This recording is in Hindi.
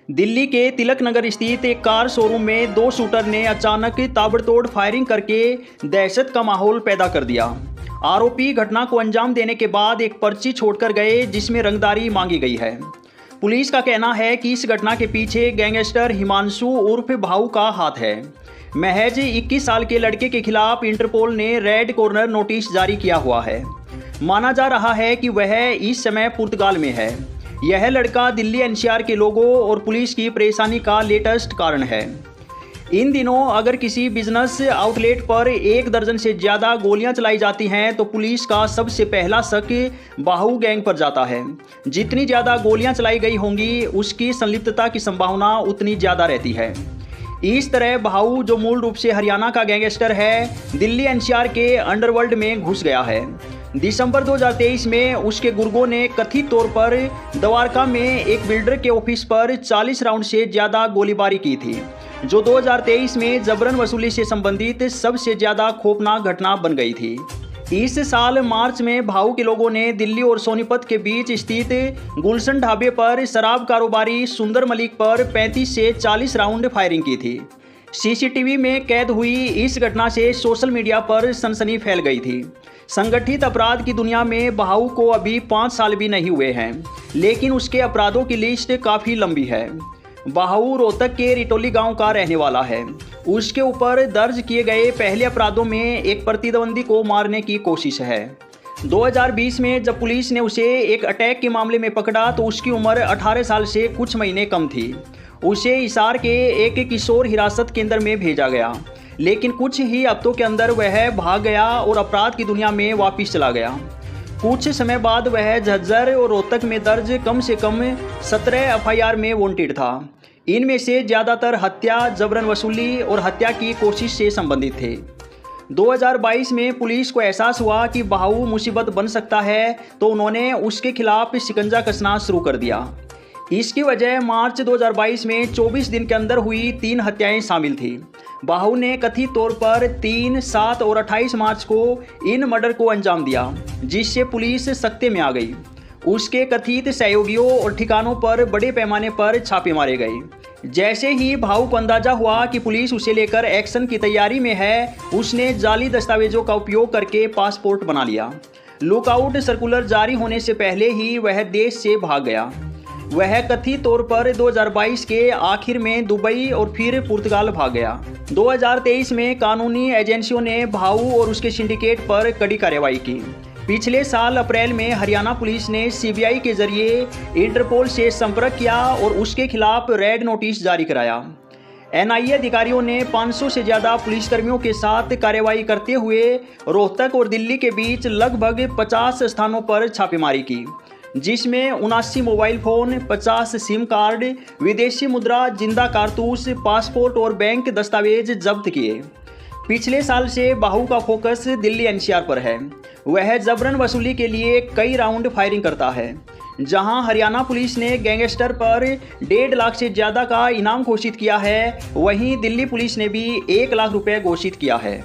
दिल्ली के तिलक नगर स्थित एक कार शोरूम में दो शूटर ने अचानक ताबड़तोड़ फायरिंग करके दहशत का माहौल पैदा कर दिया। आरोपी घटना को अंजाम देने के बाद एक पर्ची छोड़कर गए जिसमें रंगदारी मांगी गई है। पुलिस का कहना है कि इस घटना के पीछे गैंगस्टर हिमांशु उर्फ भाऊ का हाथ है। महज 21 साल के लड़के के खिलाफ इंटरपोल ने रेड कॉर्नर नोटिस जारी किया हुआ है। माना जा रहा है कि वह इस समय पुर्तगाल में है। यह लड़का दिल्ली एनसीआर के लोगों और पुलिस की परेशानी का लेटेस्ट कारण है। इन दिनों अगर किसी बिजनेस आउटलेट पर 1 दर्जन से ज़्यादा गोलियां चलाई जाती हैं तो पुलिस का सबसे पहला शक बाहू गैंग पर जाता है। जितनी ज़्यादा गोलियां चलाई गई होंगी उसकी संलिप्तता की संभावना उतनी ज़्यादा रहती है। इस तरह भाऊ, जो मूल रूप से हरियाणा का गैंगस्टर है, दिल्ली एनसीआर के अंडरवर्ल्ड में घुस गया है। दिसंबर 2023 में उसके गुर्गों ने कथित तौर पर द्वारका में एक बिल्डर के ऑफिस पर 40 राउंड से ज़्यादा गोलीबारी की थी, जो 2023 में जबरन वसूली से संबंधित सबसे ज़्यादा खौफनाक घटना बन गई थी। इस साल मार्च में भाऊ के लोगों ने दिल्ली और सोनीपत के बीच स्थित गुलशन ढाबे पर शराब कारोबारी सुंदर मलिक पर 35 से 40 राउंड फायरिंग की थी। सीसीटीवी में कैद हुई इस घटना से सोशल मीडिया पर सनसनी फैल गई थी। संगठित अपराध की दुनिया में भाऊ को अभी 5 साल भी नहीं हुए हैं, लेकिन उसके अपराधों की लिस्ट काफ़ी लंबी है। भाऊ रोहतक के रिटोली गांव का रहने वाला है। उसके ऊपर दर्ज किए गए पहले अपराधों में एक प्रतिद्वंदी को मारने की कोशिश है। 2020 में जब पुलिस ने उसे एक अटैक के मामले में पकड़ा तो उसकी उम्र 18 साल से कुछ महीने कम थी। उसे हिसार के एक किशोर हिरासत केंद्र में भेजा गया, लेकिन कुछ ही हफ्तों के अंदर वह भाग गया और अपराध की दुनिया में वापस चला गया। कुछ समय बाद वह झज्जर और रोहतक में दर्ज कम से कम 17 एफआईआर में वांटेड था। इनमें से ज़्यादातर हत्या, जबरन वसूली और हत्या की कोशिश से संबंधित थे। 2022 में पुलिस को एहसास हुआ कि भाऊ मुसीबत बन सकता है, तो उन्होंने उसके खिलाफ शिकंजा कसना शुरू कर दिया। इसकी वजह मार्च 2022 में 24 दिन के अंदर हुई 3 हत्याएं शामिल थी। भाऊ ने कथित तौर पर 3, 7 और 28 मार्च को इन मर्डर को अंजाम दिया, जिससे पुलिस सख्ते में आ गई। उसके कथित सहयोगियों और ठिकानों पर बड़े पैमाने पर छापे मारे गए। जैसे ही भाऊ को अंदाजा हुआ कि पुलिस उसे लेकर एक्शन की तैयारी में है, उसने जाली दस्तावेजों का उपयोग करके पासपोर्ट बना लिया। लुकआउट सर्कुलर जारी होने से पहले ही वह देश से भाग गया। वह कथित तौर पर 2022 के आखिर में दुबई और फिर पुर्तगाल भाग गया। 2023 में कानूनी एजेंसियों ने भाऊ और उसके सिंडिकेट पर कड़ी कार्रवाई की। पिछले साल अप्रैल में हरियाणा पुलिस ने सीबीआई के जरिए इंटरपोल से संपर्क किया और उसके खिलाफ रेड नोटिस जारी कराया। एनआईए अधिकारियों ने 500 से ज़्यादा पुलिसकर्मियों के साथ कार्रवाई करते हुए रोहतक और दिल्ली के बीच लगभग 50 स्थानों पर छापेमारी की, जिसमें 79 मोबाइल फ़ोन, 50 सिम कार्ड, विदेशी मुद्रा, जिंदा कारतूस, पासपोर्ट और बैंक दस्तावेज जब्त किए। पिछले साल से भाऊ का फोकस दिल्ली एनसीआर पर है। वह जबरन वसूली के लिए कई राउंड फायरिंग करता है। जहां हरियाणा पुलिस ने गैंगस्टर पर 1.5 लाख से ज़्यादा का इनाम घोषित किया है, वहीं दिल्ली पुलिस ने भी 1 लाख रुपए घोषित किया है।